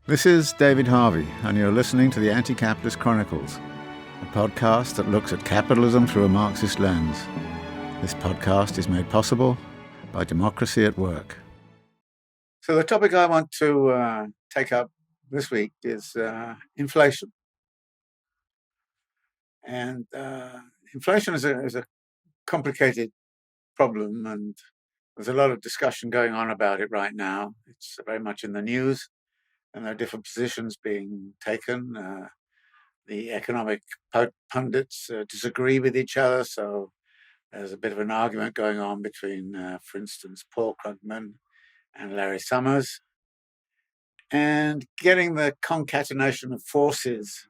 This is David Harvey, and you're listening to the Anti-Capitalist Chronicles, a podcast that looks at capitalism through a Marxist lens. This podcast is made possible by Democracy at Work. So the topic I want to take up this week is inflation. And inflation is a complicated problem, and there's a lot of discussion going on about it right now. It's very much in the news, and there are different positions being taken. The economic pundits disagree with each other, so there's a bit of an argument going on between, for instance, Paul Krugman and Larry Summers. And getting the concatenation of forces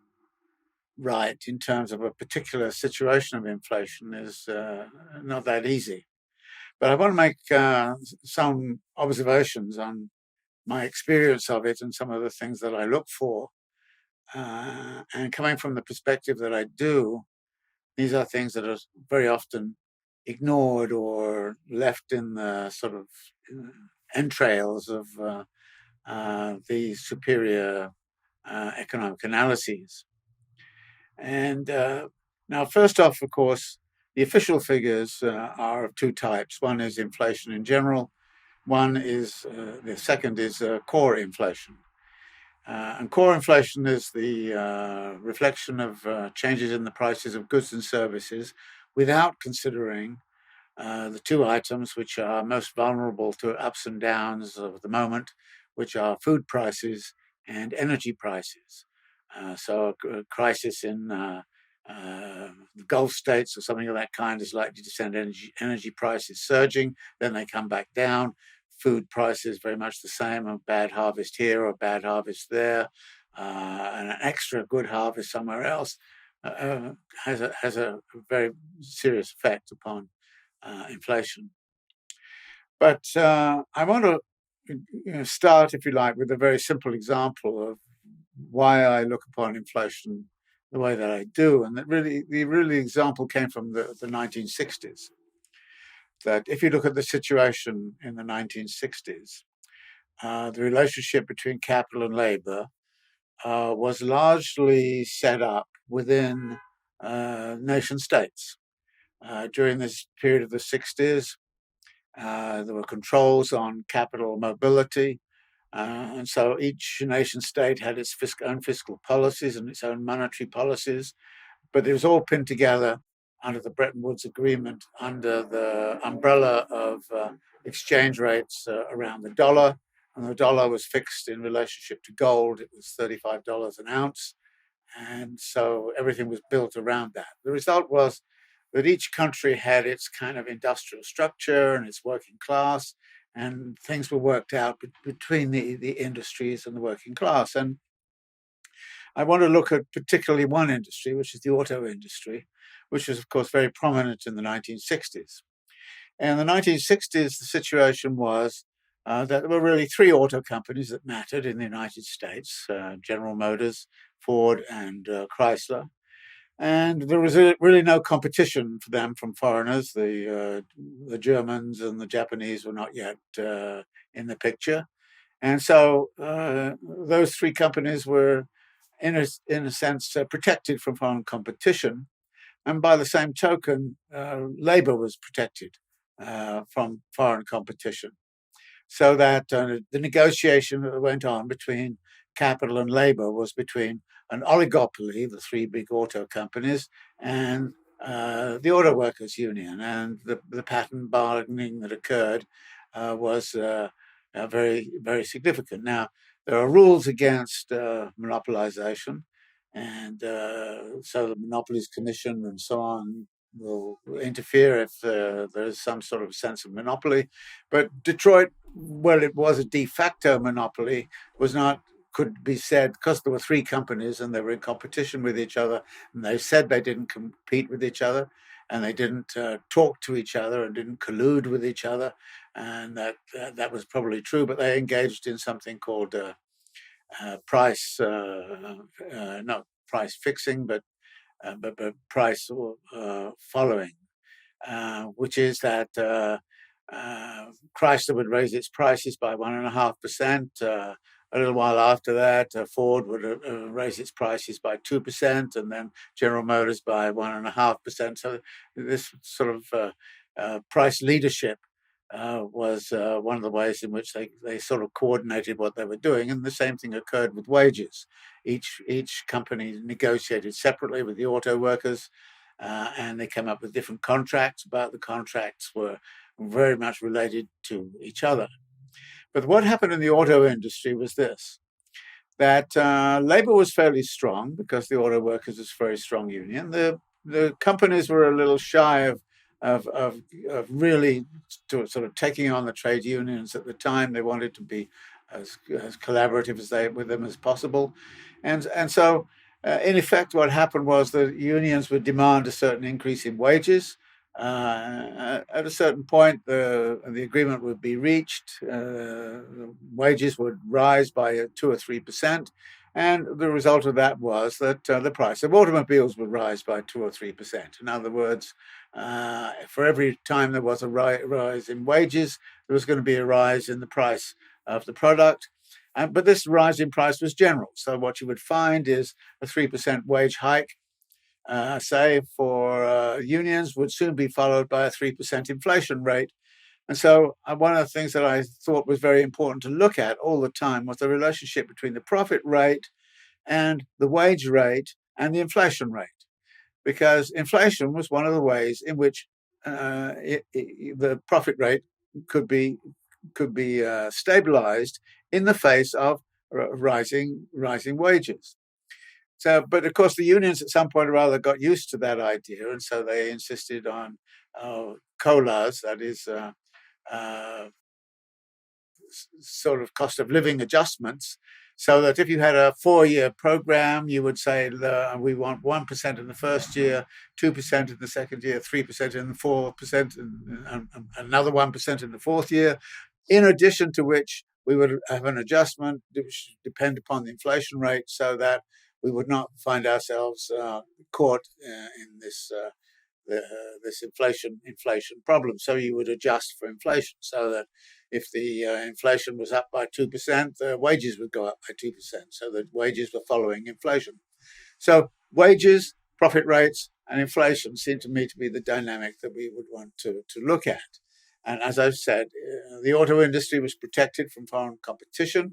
right in terms of a particular situation of inflation is not that easy. But I want to make some observations on my experience of it and some of the things that I look for. And coming from the perspective that I do, these are things that are very often ignored or left in the sort of entrails of the superior economic analyses. And now, first off, of course, the official figures are of two types. One is inflation in general. The second is core inflation. And core inflation is the reflection of changes in the prices of goods and services without considering the two items which are most vulnerable to ups and downs of the moment, which are food prices and energy prices. So a crisis in the Gulf states or something of that kind is likely to send energy prices surging, then they come back down. Food prices very much the same, a bad harvest here or a bad harvest there, and an extra good harvest somewhere else has a very serious effect upon inflation. But I want to start, if you like, with a very simple example of why I look upon inflation the way that I do. And that the example came from the 1960s. That if you look at the situation in the 1960s, the relationship between capital and labor was largely set up within nation states. During this period of the 60s, there were controls on capital mobility. And so each nation state had its own fiscal policies and its own monetary policies, but it was all pinned together under the Bretton Woods Agreement, under the umbrella of exchange rates around the dollar. And the dollar was fixed in relationship to gold. It was $35 an ounce. And so everything was built around that. The result was that each country had its kind of industrial structure and its working class, and things were worked out between the industries and the working class. And I want to look at particularly one industry, which is the auto industry, which was, of course, very prominent in the 1960s. And in the 1960s, the situation was that there were really three auto companies that mattered in the United States, General Motors, Ford, and Chrysler. And there was really no competition for them from foreigners. The Germans and the Japanese were not yet in the picture. And so those three companies were, in a sense, protected from foreign competition. And by the same token, labor was protected from foreign competition. So that the negotiation that went on between capital and labor was between an oligopoly, the three big auto companies, and the Auto Workers Union. And the pattern bargaining that occurred was very, very significant. Now, there are rules against monopolization, and so the Monopolies Commission and so on will interfere if there's some sort of sense of monopoly. But Detroit, well, it was a de facto monopoly, could be said, because there were three companies and they were in competition with each other, and they said they didn't compete with each other, and they didn't talk to each other and didn't collude with each other, and that was probably true, but they engaged in something called price, not price fixing, but price following, which is that Chrysler would raise its prices by 1.5%. a little while after that, Ford would raise its prices by 2%, and then General Motors by 1.5%. So this sort of price leadership was one of the ways in which they sort of coordinated what they were doing. And the same thing occurred with wages. Each company negotiated separately with the auto workers, and they came up with different contracts, but the contracts were very much related to each other. But what happened in the auto industry was this, that labor was fairly strong because the auto workers is a very strong union. The companies were a little shy of really sort of taking on the trade unions at the time. They wanted to be as collaborative with them as possible, and so in effect, what happened was the unions would demand a certain increase in wages. At a certain point, the agreement would be reached. Wages would rise by 2 or 3%, and the result of that was that the price of automobiles would rise by 2 or 3%. In other words, for every time there was a rise in wages, there was going to be a rise in the price of the product. But this rise in price was general. So what you would find is a 3% wage hike, say for unions, would soon be followed by a 3% inflation rate. And so one of the things that I thought was very important to look at all the time was the relationship between the profit rate and the wage rate and the inflation rate, because inflation was one of the ways in which the profit rate could be stabilized in the face of rising wages. So, but of course, the unions at some point or other got used to that idea, and so they insisted on COLAs, that is, sort of cost of living adjustments, so that if you had a 4-year program, you would say we want 1% in the first year, 2% in the second year, 3% in the 4%, and another 1% in the fourth year. In addition to which, we would have an adjustment which would depend upon the inflation rate, so that we would not find ourselves caught in this inflation problem. So you would adjust for inflation, so that if the inflation was up by 2%, the wages would go up by 2%, so that wages were following inflation. So wages, profit rates, and inflation seem to me to be the dynamic that we would want to look at. And as I've said, the auto industry was protected from foreign competition,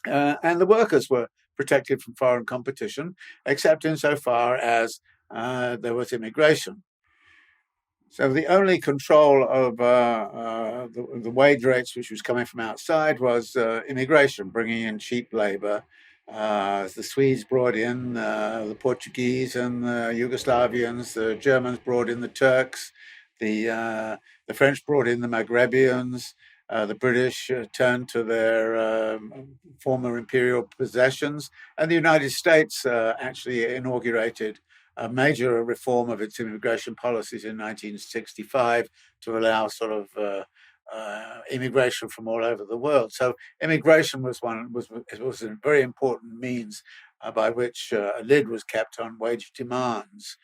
and the workers were protected from foreign competition, except insofar as there was immigration. So the only control of the wage rates which was coming from outside was immigration, bringing in cheap labor. The Swedes brought in the Portuguese and the Yugoslavians. The Germans brought in the Turks. The French brought in the Maghrebians. The British turned to their former imperial possessions. And the United States actually inaugurated a major reform of its immigration policies in 1965 to allow sort of immigration from all over the world. So immigration was a very important means by which a lid was kept on wage demands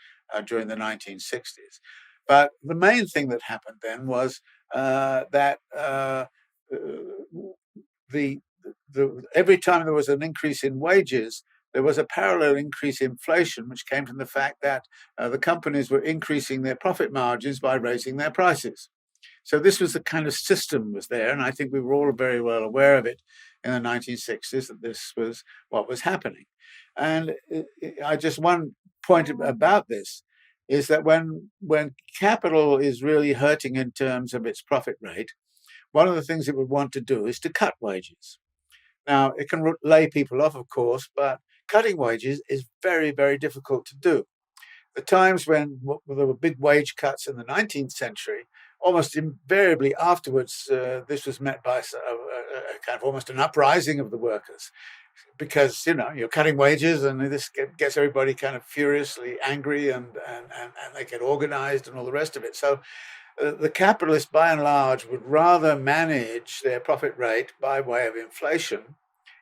during the 1960s. But the main thing that happened then was that every time there was an increase in wages, there was a parallel increase in inflation, which came from the fact that the companies were increasing their profit margins by raising their prices. So this was the kind of system was there, and I think we were all very well aware of it in the 1960s, that this was what was happening. And one point about this is that when capital is really hurting in terms of its profit rate, one of the things it would want to do is to cut wages. Now, it can lay people off, of course, but cutting wages is very, very difficult to do. The times when there were big wage cuts in the 19th century, almost invariably afterwards, this was met by a kind of almost an uprising of the workers, because you're cutting wages, and this gets everybody kind of furiously angry, and they get organized and all the rest of it. So the capitalists, by and large, would rather manage their profit rate by way of inflation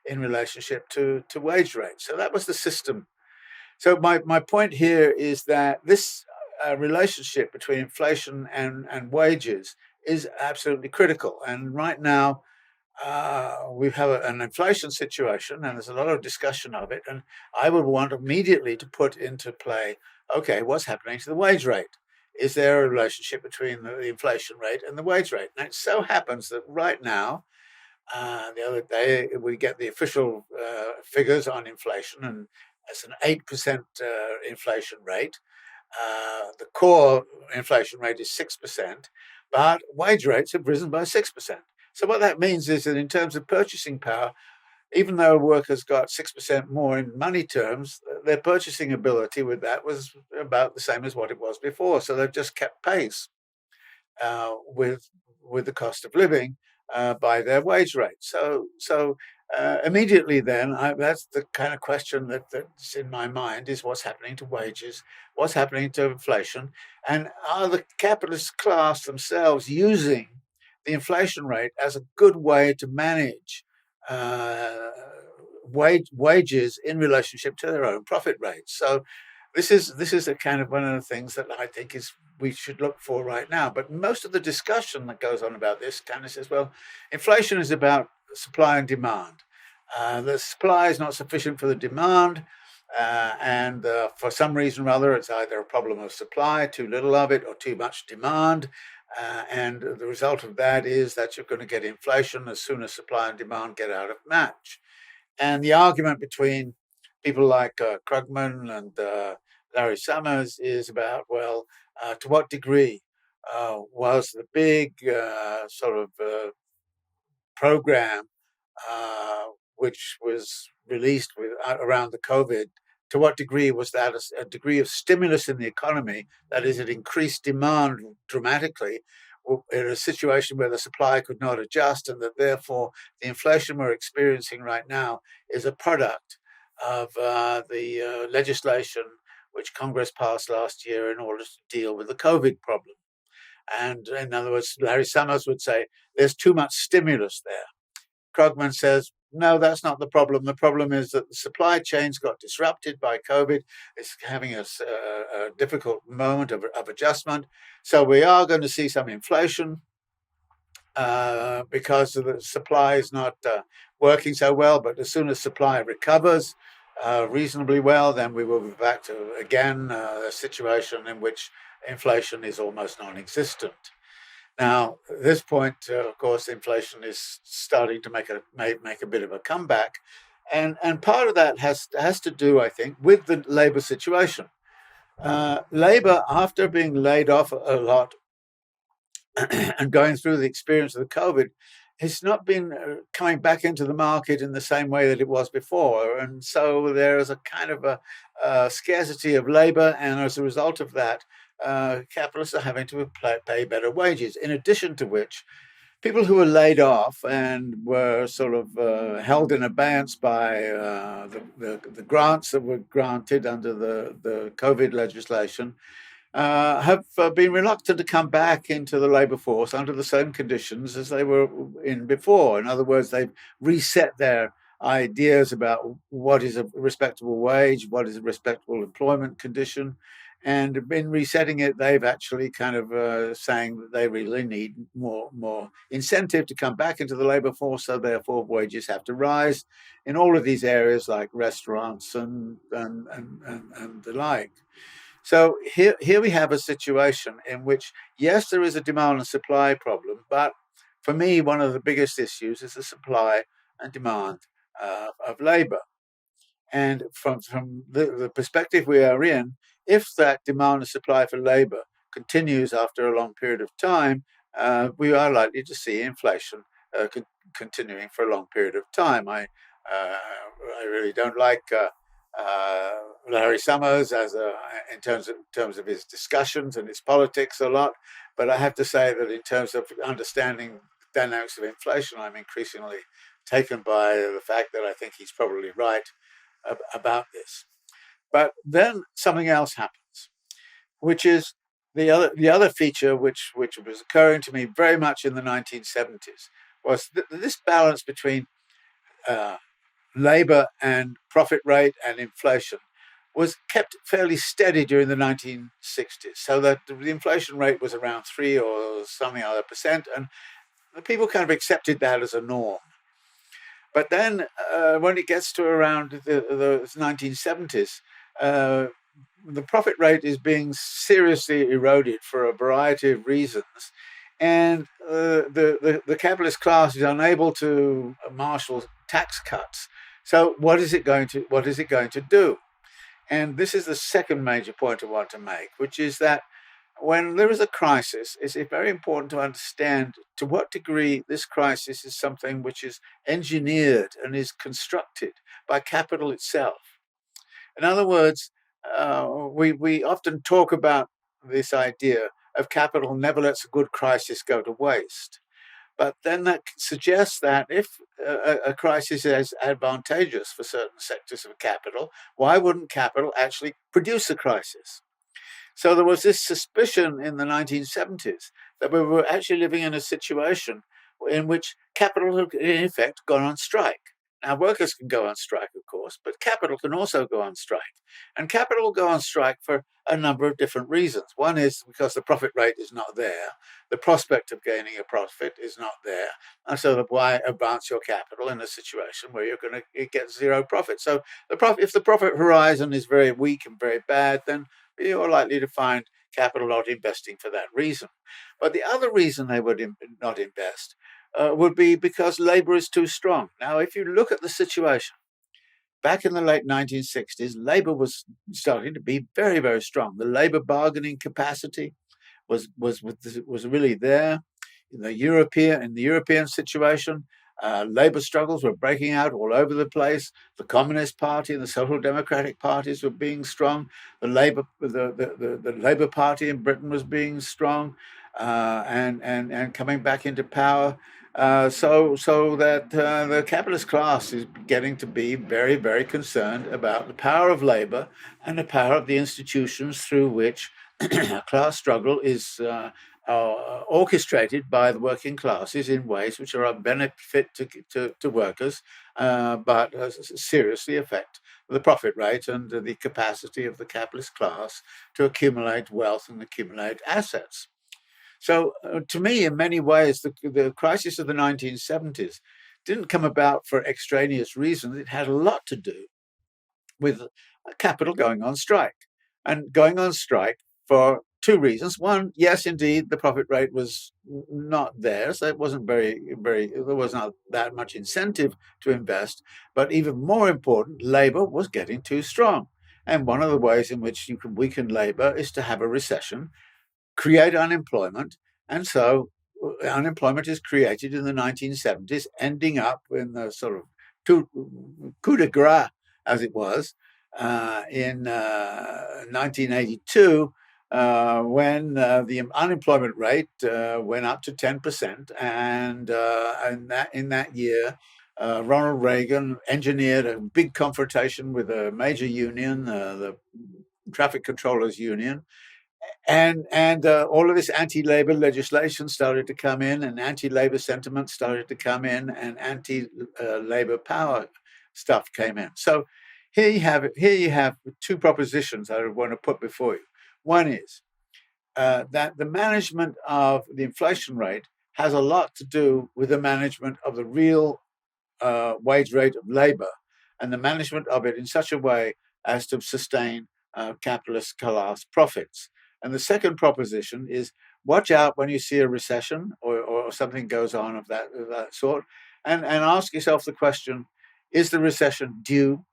in relationship to wage rates. So that was the system. So my point here is that this relationship between inflation and wages is absolutely critical. And right now, we have an inflation situation, and there's a lot of discussion of it. And I would want immediately to put into play, okay, what's happening to the wage rate? Is there a relationship between the inflation rate and the wage rate? And it so happens that right now, the other day, we get the official figures on inflation, and it's an 8% inflation rate. The core inflation rate is 6%, but wage rates have risen by 6%. So what that means is that in terms of purchasing power, even though workers got 6% more in money terms, their purchasing ability with that was about the same as what it was before. So they've just kept pace with the cost of living by their wage rate. So immediately then, that's the kind of question that's in my mind: is what's happening to wages, what's happening to inflation, and are the capitalist class themselves using the inflation rate as a good way to manage wages in relationship to their own profit rates? So this is a kind of one of the things that I think is we should look for right now. But most of the discussion that goes on about this kind of says, well, inflation is about supply and demand. The supply is not sufficient for the demand, and for some reason or other, it's either a problem of supply, too little of it, or too much demand. And the result of that is that you're going to get inflation as soon as supply and demand get out of match. And the argument between people like Krugman and Larry Summers is about, well, to what degree was the big sort of program which was released around the COVID, to what degree was that a degree of stimulus in the economy? That is, it increased demand dramatically in a situation where the supply could not adjust, and that therefore the inflation we're experiencing right now is a product of the legislation which Congress passed last year in order to deal with the COVID problem. And in other words, Larry Summers would say there's too much stimulus there. Krugman says, no, that's not the problem. The problem is that the supply chains got disrupted by COVID. It's having a difficult moment of adjustment. So we are going to see some inflation because the supply is not working so well. But as soon as supply recovers reasonably well, then we will be back to, again, a situation in which inflation is almost non-existent. Now, at this point, of course, inflation is starting to make a bit of a comeback, and part of that has to do, I think, with the labour situation. Labour, after being laid off a lot and going through the experience of the COVID, has not been coming back into the market in the same way that it was before, and so there is a kind of a scarcity of labour, and as a result of that, capitalists are having to pay better wages. In addition to which, people who were laid off and were sort of held in abeyance by the grants that were granted under the COVID legislation have been reluctant to come back into the labour force under the same conditions as they were in before. In other words, they've reset their ideas about what is a respectable wage, what is a respectable employment condition. And in resetting it, they've actually kind of saying that they really need more incentive to come back into the labour force. So therefore, wages have to rise in all of these areas like restaurants and the like. So here we have a situation in which, yes, there is a demand and supply problem, but for me, one of the biggest issues is the supply and demand of labour. And from the perspective we are in, if that demand and supply for labour continues after a long period of time, we are likely to see inflation continuing for a long period of time. I really don't like Larry Summers in terms of his discussions and his politics a lot, but I have to say that in terms of understanding the dynamics of inflation, I'm increasingly taken by the fact that I think he's probably right about this. But then something else happens, which is the other feature which was occurring to me very much in the 1970s was this balance between labour and profit rate and inflation was kept fairly steady during the 1960s, so that the inflation rate was around 3 or something other percent, and the people kind of accepted that as a norm. But then when it gets to around the 1970s, uh, the profit rate is being seriously eroded for a variety of reasons, and the capitalist class is unable to marshal tax cuts. So what is it going to do? And this is the second major point I want to make, which is that when there is a crisis, it's very important to understand to what degree this crisis is something which is engineered and is constructed by capital itself. In other words, we often talk about this idea of capital never lets a good crisis go to waste. But then that suggests that if a crisis is advantageous for certain sectors of capital, why wouldn't capital actually produce a crisis? So there was this suspicion in the 1970s that we were actually living in a situation in which capital had, in effect, gone on strike. Now, workers can go on strike, of course, but capital can also go on strike. And capital will go on strike for a number of different reasons. One is because the profit rate is not there. The prospect of gaining a profit is not there. And so why advance your capital in a situation where you're going to get zero profit? So if the profit horizon is very weak and very bad, then you're likely to find capital not investing for that reason. But the other reason they would not invest would be because labor is too strong. Now, if you look at the situation, back in the late 1960s, labor was starting to be very, very strong. The labor bargaining capacity was really there. In the European situation, labor struggles were breaking out all over the place. The Communist Party and the Social Democratic parties were being strong. The Labour Party in Britain was being strong, and coming back into power. So that the capitalist class is getting to be very, very concerned about the power of labor and the power of the institutions through which class struggle is orchestrated by the working classes in ways which are of benefit to workers, but seriously affect the profit rate and the capacity of the capitalist class to accumulate wealth and accumulate assets. So, to me, in many ways, the crisis of the 1970s didn't come about for extraneous reasons. It had a lot to do with capital going on strike, and going on strike for two reasons. One, yes, indeed, the profit rate was not there, so it wasn't there was not that much incentive to invest. But even more important, labor was getting too strong. And one of the ways in which you can weaken labor is to have a recession, create unemployment. And so unemployment is created in the 1970s, ending up in the sort of coup de grace, as it was, in 1982, when the unemployment rate went up to 10%. And in that year, Ronald Reagan engineered a big confrontation with a major union, the Traffic Controllers Union, and all of this anti-labor legislation started to come in, and anti-labor sentiment started to come in, and anti-labor power stuff came in. So here you have two propositions I want to put before you. One is that the management of the inflation rate has a lot to do with the management of the real wage rate of labor, and the management of it in such a way as to sustain capitalist class profits. And the second proposition is watch out when you see a recession or something goes on of that sort, and ask yourself the question, is the recession due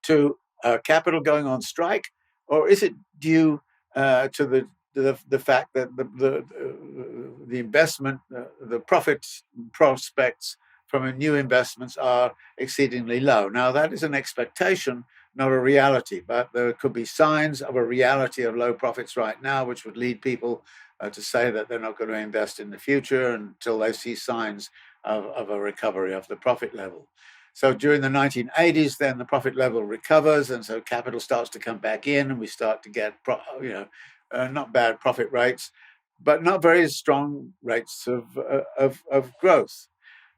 to capital going on strike, or is it due to the fact that the investment, the profit prospects from new investments are exceedingly low? Now, that is an expectation, not a reality, but there could be signs of a reality of low profits right now, which would lead people to say that they're not going to invest in the future until they see signs of a recovery of the profit level. So during the 1980s, then the profit level recovers, and so capital starts to come back in, and we start to get, not bad profit rates, but not very strong rates of growth.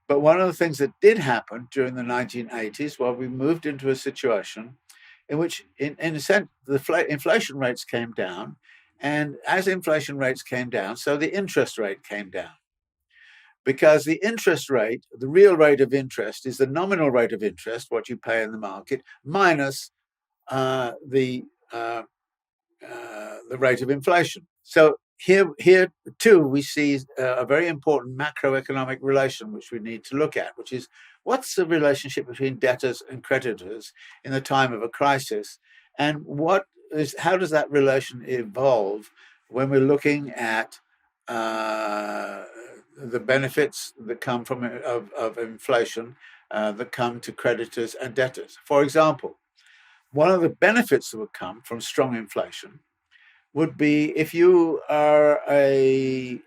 But one of the things that did happen during the 1980s, we moved into a situation in which, in a sense, the inflation rates came down, and as inflation rates came down, so the interest rate came down. because the interest rate, the real rate of interest, is the nominal rate of interest, what you pay in the market, minus uh, the uh, the rate of inflation. So here too, we see a very important macroeconomic relation which we need to look at, which is what's the relationship between debtors and creditors in the time of a crisis, and how does that relation evolve when we're looking at uh, the benefits that come from of inflation that come to creditors and debtors. For example, one of the benefits that would come from strong inflation would be if you have a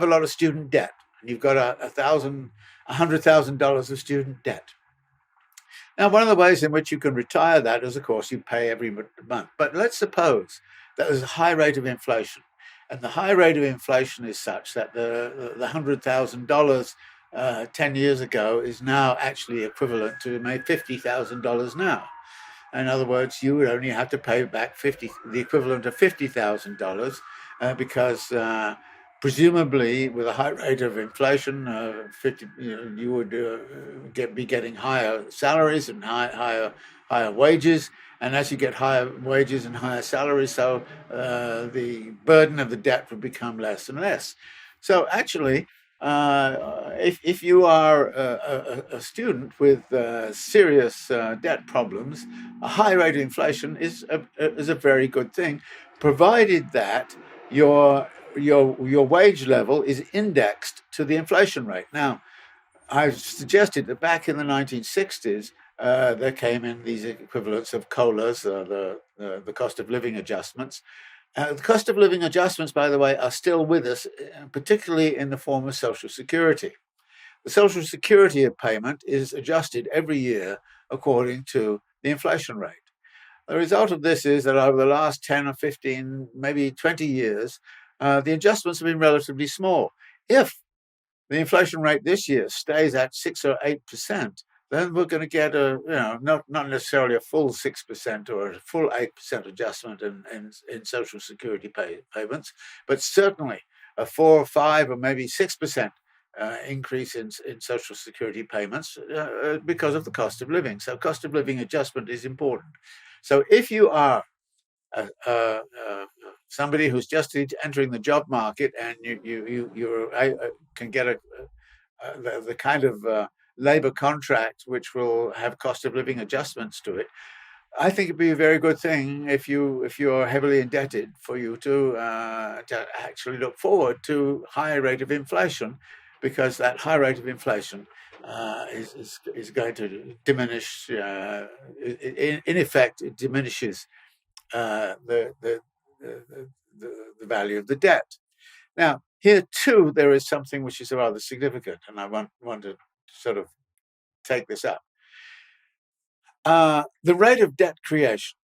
lot of student debt and you've got $100,000 of student debt. Now, one of the ways in which you can retire that is, of course, you pay every month. But let's suppose that there's a high rate of inflation, and the high rate of inflation is such that the $100,000 10 years ago is now actually equivalent to maybe $50,000 now. In other words, you would only have to pay back the equivalent of $50,000 because presumably, with a high rate of inflation, you would be getting higher salaries and higher wages. And as you get higher wages and higher salaries, so the burden of the debt would become less and less. So actually, if you are a student with serious debt problems, a high rate of inflation is a very good thing, provided that your wage level is indexed to the inflation rate. Now, I've suggested that back in the 1960s, there came in these equivalents of COLAs, the cost of living adjustments. The cost of living adjustments, by the way, are still with us, particularly in the form of Social Security. The Social Security payment is adjusted every year according to the inflation rate. The result of this is that over the last 10 or 15, maybe 20 years, the adjustments have been relatively small. If the inflation rate this year stays at 6 or 8%, then we're going to get not necessarily a full 6% or a full 8% adjustment in Social Security payments, but certainly a 4 or 5 or maybe 6% increase in Social Security payments because of the cost of living. So cost of living adjustment is important. So if you are somebody who's just entering the job market and you can get the kind of labor contract which will have cost of living adjustments to it, I think it'd be a very good thing if you are heavily indebted for you to actually look forward to higher rate of inflation, because that high rate of inflation is going to diminish. In effect, it diminishes the value of the debt. Now, here too, there is something which is rather significant, and I want to sort of take this up. The rate of debt creation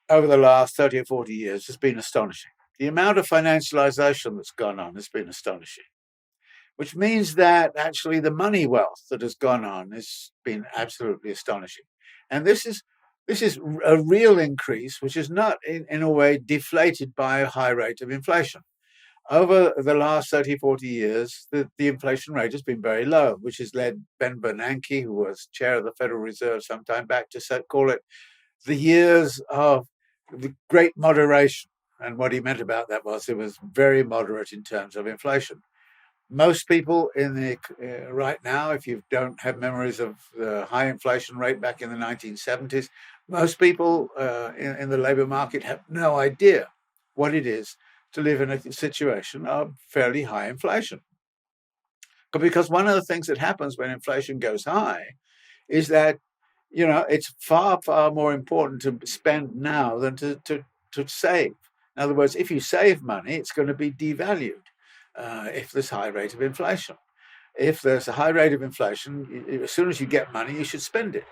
over the last 30 or 40 years has been astonishing. The amount of financialization that's gone on has been astonishing, which means that actually the money wealth that has gone on has been absolutely astonishing. And this is a real increase, which is not in a way deflated by a high rate of inflation. Over the last 30, 40 years, the inflation rate has been very low, which has led Ben Bernanke, who was chair of the Federal Reserve some time back, to call it the years of the great moderation. And what he meant about that was it was very moderate in terms of inflation. Most people right now, if you don't have memories of the high inflation rate back in the 1970s, most people in the labor market have no idea what it is to live in a situation of fairly high inflation. Because one of the things that happens when inflation goes high is that, it's far, far more important to spend now than to save. In other words, if you save money, it's going to be devalued if there's high rate of inflation. If there's a high rate of inflation, as soon as you get money, you should spend it.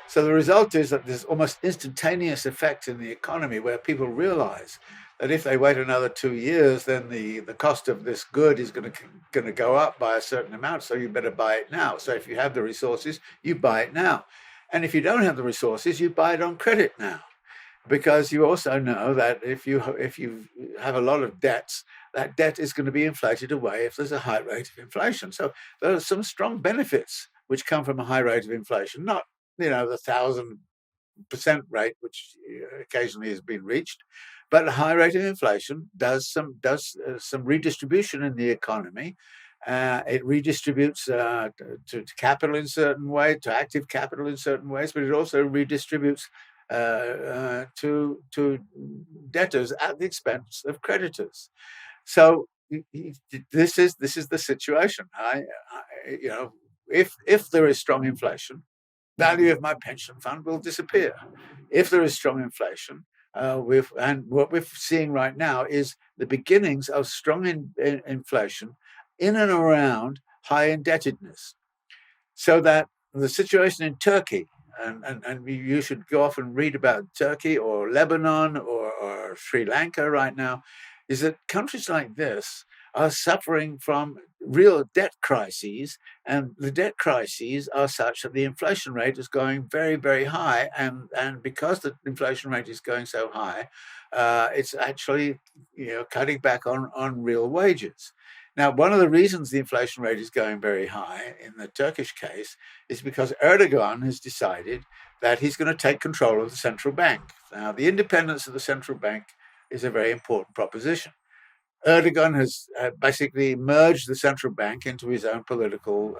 So the result is that there's almost instantaneous effect in the economy where people realize that if they wait another 2 years, then the cost of this good is going to go up by a certain amount. So you better buy it now. So if you have the resources, you buy it now. And if you don't have the resources, you buy it on credit now. because you also know that if you have a lot of debts, that debt is going to be inflated away if there's a high rate of inflation. So there are some strong benefits which come from a high rate of inflation, not the 1,000% rate which occasionally has been reached, but a high rate of inflation does some redistribution in the economy. It redistributes to capital in certain ways, to active capital in certain ways, but it also redistributes to debtors at the expense of creditors. So this is the situation. If there is strong inflation, value of my pension fund will disappear. If there is strong inflation, and what we're seeing right now is the beginnings of strong inflation in and around high indebtedness. So that the situation in Turkey, and you should go off and read about Turkey or Lebanon or Sri Lanka right now, is that countries like this are suffering from real debt crises, and the debt crises are such that the inflation rate is going very, very high, and because the inflation rate is going so high, it's actually cutting back on real wages. Now, one of the reasons the inflation rate is going very high in the Turkish case is because Erdogan has decided that he's going to take control of the central bank. Now, the independence of the central bank is a very important proposition. Erdogan has basically merged the central bank into his own political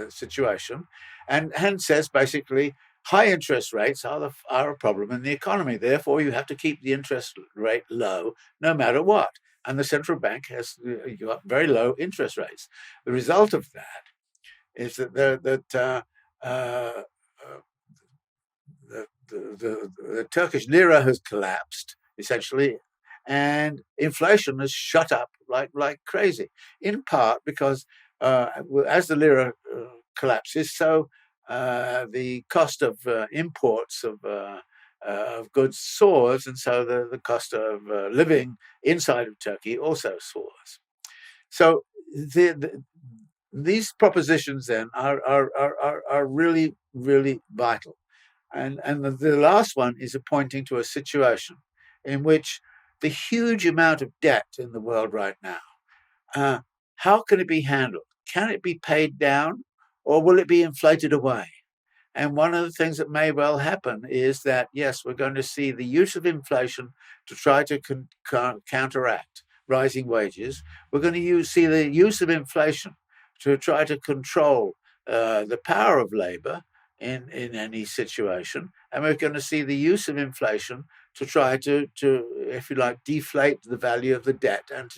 situation, and says basically high interest rates are a problem in the economy. Therefore, you have to keep the interest rate low no matter what. And the central bank has got very low interest rates. The result of that is that the Turkish lira has collapsed, essentially, and inflation has shot up like crazy, in part because as the lira collapses, so the cost of imports of goods soars, and so the cost of living inside of Turkey also soars. So these propositions then are really, really vital. And the last one is pointing to a situation in which the huge amount of debt in the world right now, how can it be handled? Can it be paid down, or will it be inflated away? And one of the things that may well happen is that, yes, we're going to see the use of inflation to try to counteract rising wages. We're going to see the use of inflation to try to control the power of labor in any situation. And we're going to see the use of inflation to try to if you like, deflate the value of the debt, and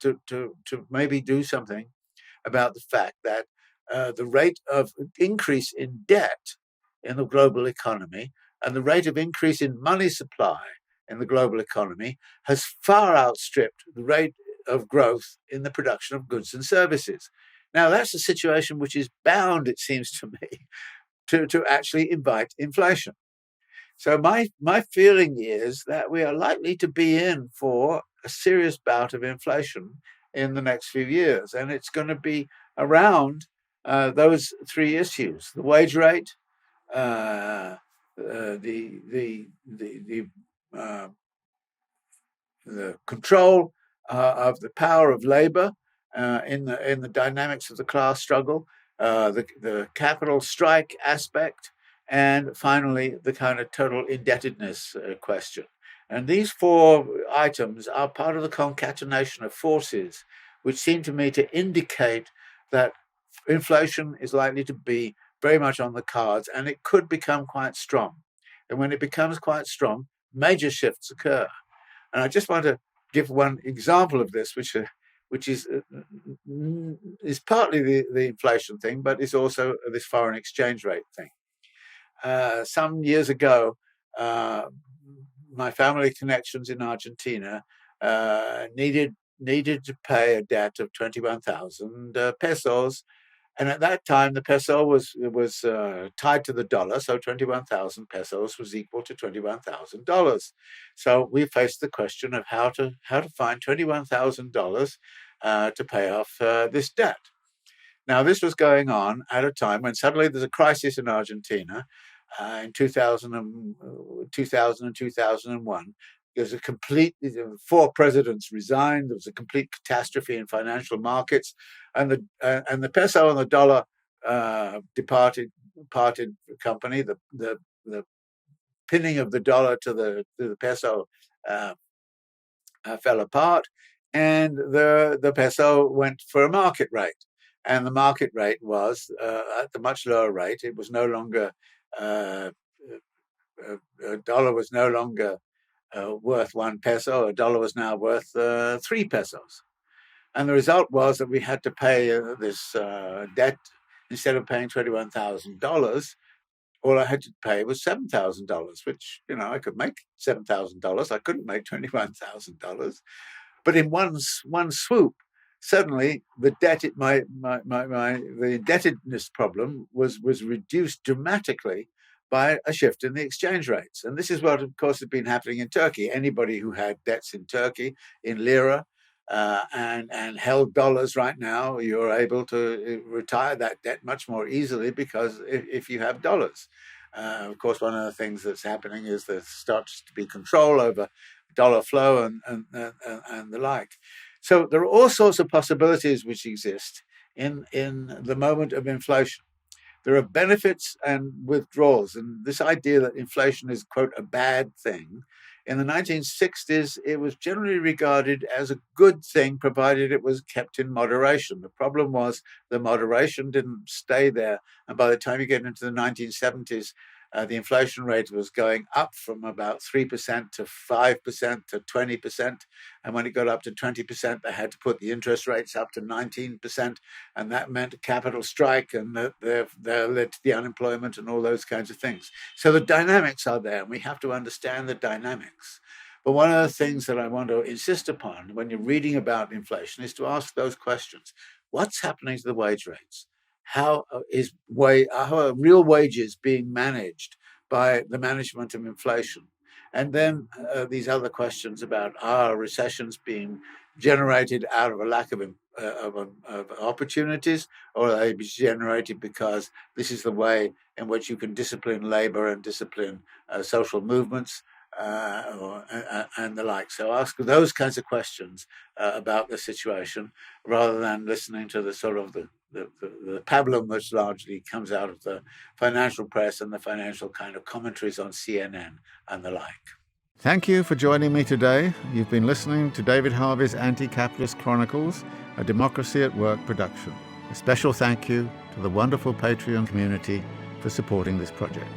to maybe do something about the fact that the rate of increase in debt in the global economy and the rate of increase in money supply in the global economy has far outstripped the rate of growth in the production of goods and services. Now, that's a situation which is bound, it seems to me, to actually invite inflation. So my feeling is that we are likely to be in for a serious bout of inflation in the next few years, and it's going to be around those three issues: the wage rate, the control of the power of labor in the dynamics of the class struggle, the capital strike aspect, and finally the kind of total indebtedness question. And these four items are part of the concatenation of forces, which seem to me to indicate that inflation is likely to be very much on the cards, and it could become quite strong. And when it becomes quite strong, major shifts occur. And I just want to give one example of this, which is partly the inflation thing, but is also this foreign exchange rate thing. Some years ago, my family connections in Argentina needed to pay a debt of 21,000 pesos. And at that time, the peso was tied to the dollar, so 21,000 pesos was equal to $21,000. So we faced the question of how to find $21,000 to pay off this debt. Now, this was going on at a time when suddenly there's a crisis in Argentina. in 2000 and 2001. There was a complete, 4 presidents resigned. There was a complete catastrophe in financial markets, and the peso and the dollar departed company. The pinning of the dollar to the peso fell apart, and the peso went for a market rate, and the market rate was at the much lower rate. It was no longer a dollar was no longer worth 1 peso. A dollar was now worth 3 pesos. And the result was that we had to pay this debt. Instead of paying $21,000, all I had to pay was $7,000, which, I could make $7,000. I couldn't make $21,000. But in one swoop, suddenly the the indebtedness problem was reduced dramatically by a shift in the exchange rates. And this is what, of course, has been happening in Turkey. Anybody who had debts in Turkey in lira and held dollars right now, you're able to retire that debt much more easily because if you have dollars. Of course, one of the things that's happening is there starts to be control over dollar flow and the like. So there are all sorts of possibilities which exist in the moment of inflation. There are benefits and withdrawals, and this idea that inflation is, quote, a bad thing. In the 1960s, it was generally regarded as a good thing, provided it was kept in moderation. The problem was the moderation didn't stay there. And by the time you get into the 1970s, the inflation rate was going up from about 3% to 5% to 20%. And when it got up to 20%, they had to put the interest rates up to 19%. And that meant a capital strike, and that led to the unemployment and all those kinds of things. So the dynamics are there, and we have to understand the dynamics. But one of the things that I want to insist upon when you're reading about inflation is to ask those questions. What's happening to the wage rates? How are real wages being managed by the management of inflation? And then these other questions about, are recessions being generated out of a lack of opportunities, or are they generated because this is the way in which you can discipline labor and discipline social movements and the like? So ask those kinds of questions about the situation, rather than listening to the sort of the pablum which largely comes out of the financial press and the financial kind of commentaries on CNN and the like. Thank you for joining me today. You've been listening to David Harvey's Anti-Capitalist Chronicles, a Democracy at Work production. A special thank you to the wonderful Patreon community for supporting this project.